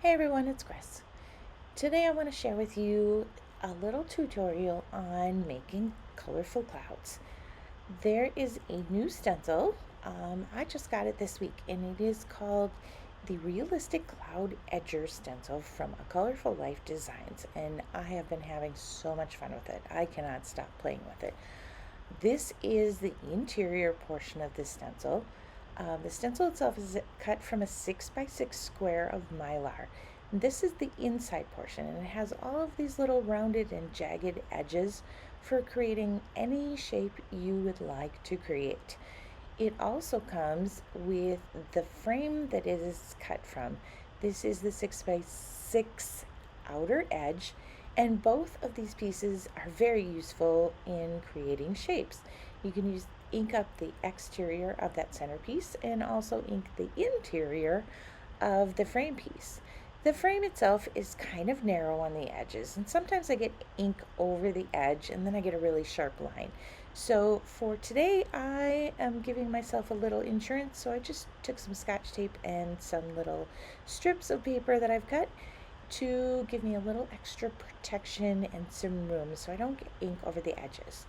Hey everyone, it's Chris. Today I want to share with you a little tutorial on making colorful clouds. There is a new stencil. I just got it this week and it is called the Realistic Cloud Edger stencil from A Colorful Life Designs, and I have been having so much fun with it. I cannot stop playing with it. This is the interior portion of the stencil. The stencil itself is cut from a 6x6 square of mylar. This is the inside portion, and it has all of these little rounded and jagged edges for creating any shape you would like to create. It also comes with the frame that it is cut from. This is the 6x6 outer edge, and both of these pieces are very useful in creating shapes. You can ink up the exterior of that centerpiece and also ink the interior of the frame piece. The frame itself is kind of narrow on the edges, and sometimes I get ink over the edge and then I get a really sharp line. So for today I am giving myself a little insurance, so I just took some Scotch tape and some little strips of paper that I've cut to give me a little extra protection and some room so I don't get ink over the edges.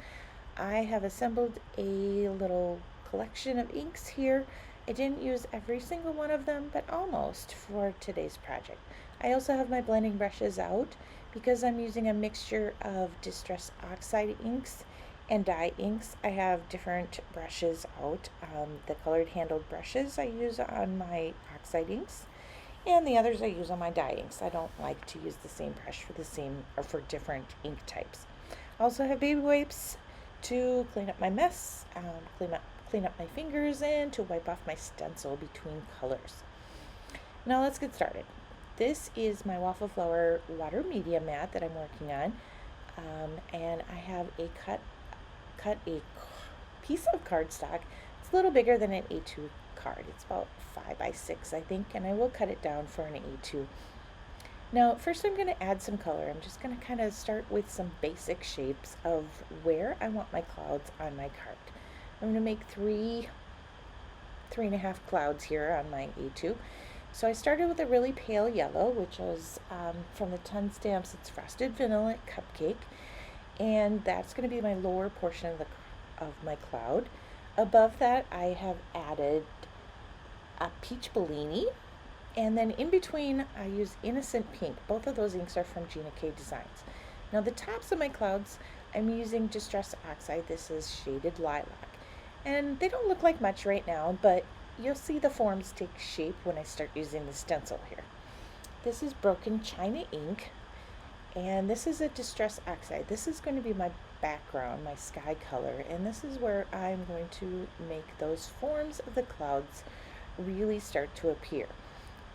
I have assembled a little collection of inks here. I didn't use every single one of them, but almost, for today's project. I also have my blending brushes out because I'm using a mixture of Distress Oxide inks and dye inks. I have different brushes out. The colored handled brushes I use on my oxide inks, and the others I use on my dye inks. I don't like to use the same brush for the same or for different ink types. I also have baby wipes to clean up my mess, clean up my fingers, and to wipe off my stencil between colors. Now let's get started. This is my Waffle Flower water media mat that I'm working on, and I have cut a piece of cardstock. It's a little bigger than an A2 card. It's about 5x6, I think, and I will cut it down for an A2. Now, first I'm going to add some color. I'm just going to kind of start with some basic shapes of where I want my clouds on my card. I'm going to make three and a half clouds here on my A2. So I started with a really pale yellow, which was from the Ton Stamps. It's Frosted Vanilla Cupcake, and that's going to be my lower portion of my cloud. Above that, I have added a Peach Bellini, and then in between I use Innocent Pink. Both of those inks are from Gina K Designs. Now the tops of my clouds, I'm using Distress Oxide. This is Shaded Lilac, and they don't look like much right now, but you'll see the forms take shape when I start using the stencil here. This is Broken China ink, and this is a Distress Oxide. This is going to be my background, my sky color, and this is where I'm going to make those forms of the clouds really start to appear.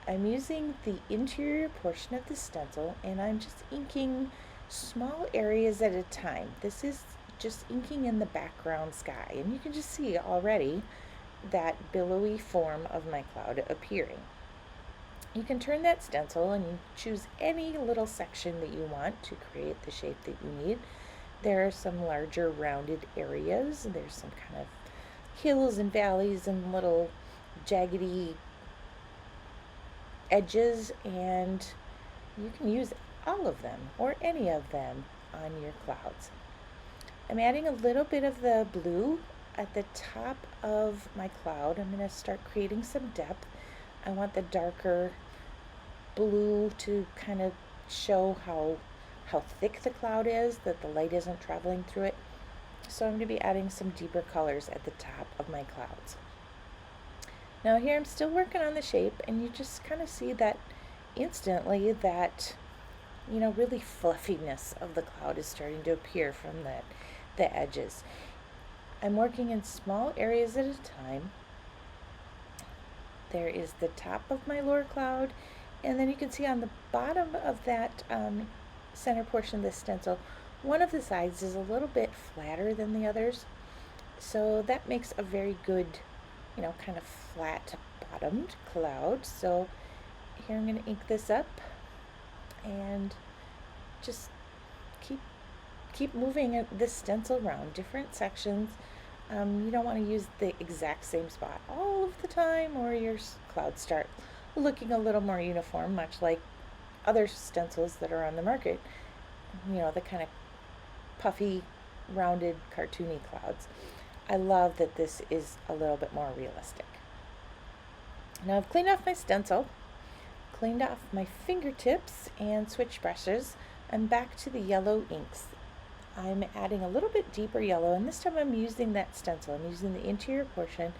I'm using the interior portion of the stencil, and I'm just inking small areas at a time. This is just inking in the background sky, and you can just see already that billowy form of my cloud appearing. You can turn that stencil and choose any little section that you want to create the shape that you need. There are some larger rounded areas. There's some kind of hills and valleys and little jaggedy edges, and you can use all of them or any of them on your clouds. I'm adding a little bit of the blue at the top of my cloud. I'm going to start creating some depth. I want the darker blue to kind of show how thick the cloud is, that the light isn't traveling through it. So I'm going to be adding some deeper colors at the top of my clouds. Now here I'm still working on the shape, and you just kind of see that instantly that, really fluffiness of the cloud is starting to appear from the edges. I'm working in small areas at a time. There is the top of my lower cloud, and then you can see on the bottom of that center portion of the stencil, one of the sides is a little bit flatter than the others, so that makes a very good kind of flat bottomed cloud. So here I'm going to ink this up and just keep moving this stencil around different sections. You don't want to use the exact same spot all of the time, or your clouds start looking a little more uniform, much like other stencils that are on the market, the kind of puffy, rounded, cartoony clouds. I love that this is a little bit more realistic. Now I've cleaned off my stencil, cleaned off my fingertips and switch brushes. I'm back to the yellow inks. I'm adding a little bit deeper yellow, and this time I'm using that stencil. I'm using the interior portion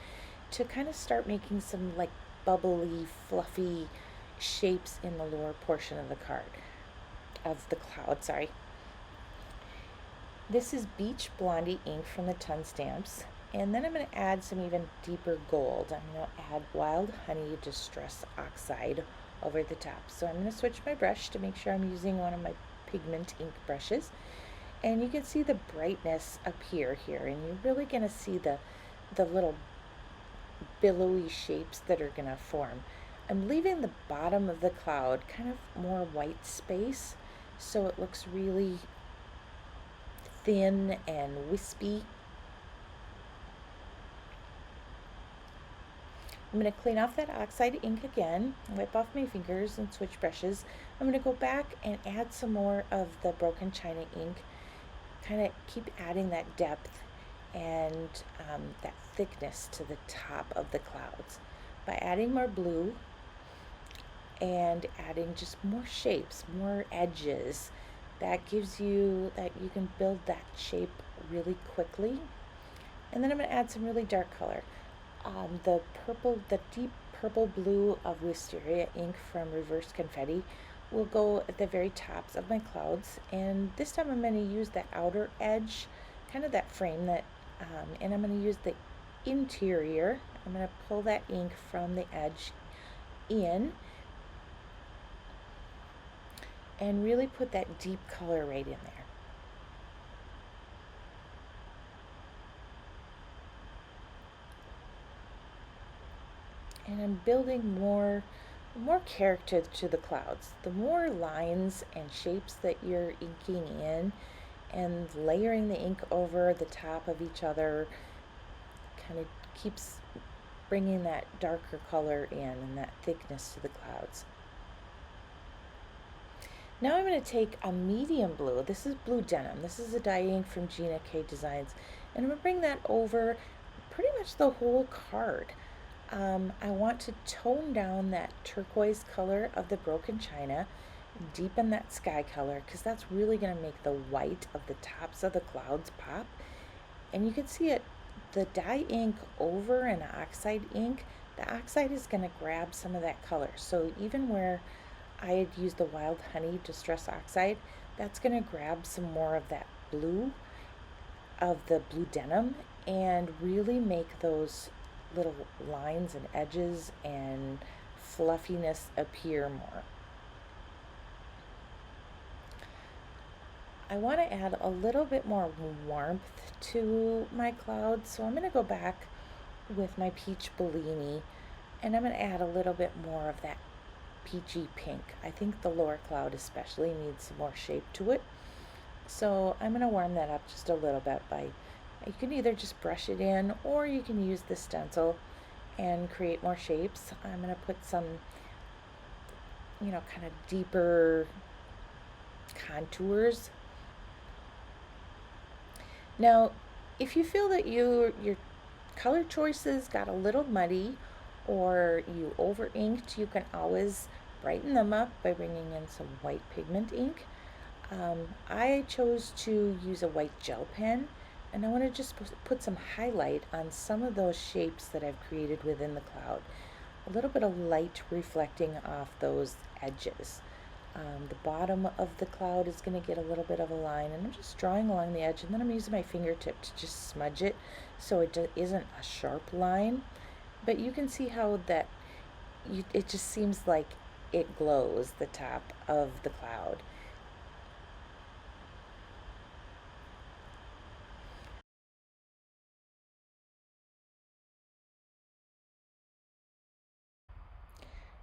to kind of start making some like bubbly, fluffy shapes in the lower portion of the cloud, sorry. This is Beach Blondie ink from the Ton Stamps. And then I'm going to add some even deeper gold. I'm going to add Wild Honey Distress Oxide over the top. So I'm going to switch my brush to make sure I'm using one of my pigment ink brushes. And you can see the brightness appear here. And you're really going to see the little billowy shapes that are going to form. I'm leaving the bottom of the cloud kind of more white space so it looks really thin and wispy. I'm going to clean off that oxide ink again, wipe off my fingers and switch brushes. I'm going to go back and add some more of the broken china ink, kind of keep adding that depth and that thickness to the top of the clouds by adding more blue and adding just more shapes, more edges. That gives you that you can build that shape really quickly. And then I'm going to add some really dark color. The deep purple blue of Wisteria ink from Reverse Confetti will go at the very tops of my clouds. And this time I'm going to use that outer edge, kind of that frame and I'm going to use the interior. I'm going to pull that ink from the edge in and really put that deep color right in there. And I'm building more character to the clouds. The more lines and shapes that you're inking in and layering the ink over the top of each other kind of keeps bringing that darker color in and that thickness to the clouds. Now I'm going to take a medium blue. This is blue denim. This is a dye ink from Gina K Designs. And I'm going to bring that over pretty much the whole card. I want to tone down that turquoise color of the broken china, deepen that sky color, because that's really going to make the white of the tops of the clouds pop. And you can see it, the dye ink over an oxide ink, the oxide is going to grab some of that color. So even where I had used the Wild Honey Distress Oxide, that's going to grab some more of that blue, of the blue denim, and really make those little lines and edges and fluffiness appear more. I want to add a little bit more warmth to my clouds, so I'm going to go back with my Peach Bellini and I'm going to add a little bit more of that peachy pink. I think the lower cloud especially needs some more shape to it, so I'm going to warm that up just a little bit by, you can either just brush it in or you can use the stencil and create more shapes. I'm going to put some, kind of deeper contours. Now, if you feel that your color choices got a little muddy or you over inked, you can always brighten them up by bringing in some white pigment ink. I chose to use a white gel pen, and I want to just put some highlight on some of those shapes that I've created within the cloud. A little bit of light reflecting off those edges. The bottom of the cloud is going to get a little bit of a line, and I'm just drawing along the edge, and then I'm using my fingertip to just smudge it so it isn't a sharp line. But you can see how it just seems like it glows the top of the cloud.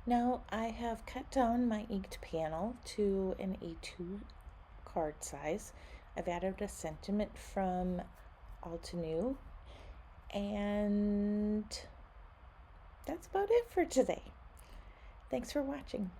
Now I have cut down my inked panel to an A2 card size. I've added a sentiment from Altenew, and that's about it for today. Thanks for watching.